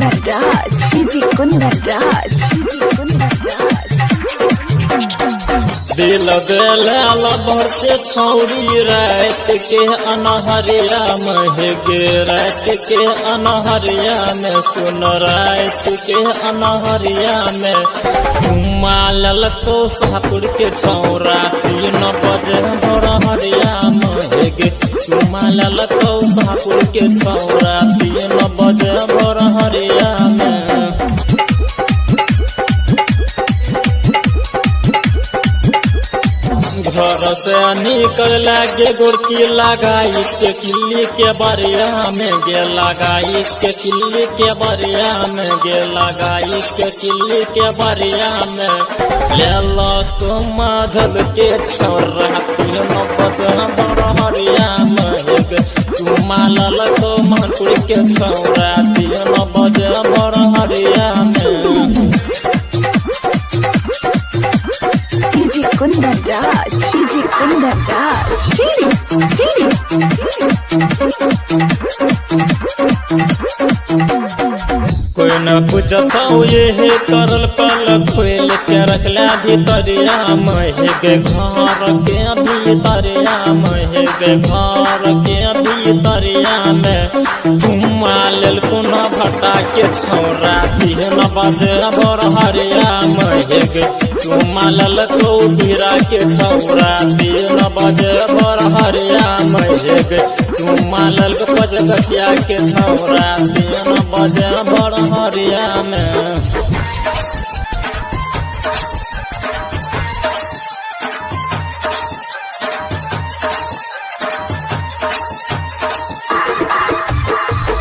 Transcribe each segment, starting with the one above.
Kundaraj, DJ Kundaraj, DJ Kundaraj. दिल बेलाल भर से छौरी रात के अनहरिया महगे रात के अनहरिया में सुन रात के अनहरिया में चुम्मा लल तो शाहपुर के छौरा 3 बजे भोर हरिया महगे चुम्मा लल तो शाहपुर के छौरा 3 बजे भोर हरिया में घर से निकल लागे गोरकी लगाई के किल्ली के बरिया में गे लगाई के किल्ली के बरिया में गे लगाई के किल्ली के बरिया में ले लो तो माझल के छोरा 3 बजे बरहरिया में चुमा लल तो महपुर के छोरा 3 बजे बरहरिया में DJ Kundaraj, DJ Kundaraj, कोई न पूछता ये करल पल खोल के रखला भीतरिया महगे घर के भीतरिया महगे घर के भीतरिया में चुम्मा लेल पुनः भटा के छौरा 3 बजे बरहरिया महगे चुम्मा लेल तो ढीरा के छौरा 3 बजे बरहरिया महगे चुम्मा लेल पचगछिया के छौरा 3 बजे बरहरिया में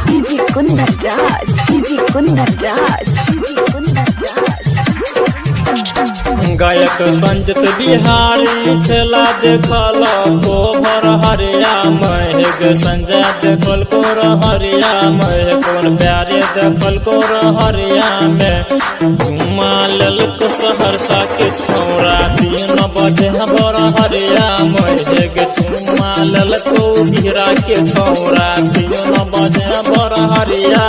DJ Kundaraj, DJ Kundaraj, DJ Kundaraj. गायक संजत बिहारी छला देखल को भर हरिया महग संजय देखल को हरिया मह कौन प्यारे देखल को हरिया में चुम्मा लेल को सहरसा के छौरा 3 बजे भर हरिया महग चुम्मा लेल को ढीरा के छौरा 3 बजे भर हरिया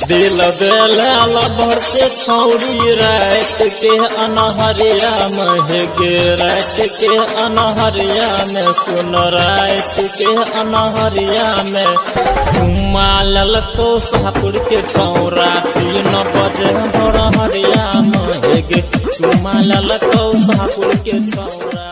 दिल बेलाल भर से छौरी रात के अनहरिया महगे रात के अनहरिया में सुन रात के अनहरिया में चुम्मा लल तो शाहपुर के छौरा 3 बजे भोर हरिया महगे चुम्मा लल तो शाहपुर के छौरा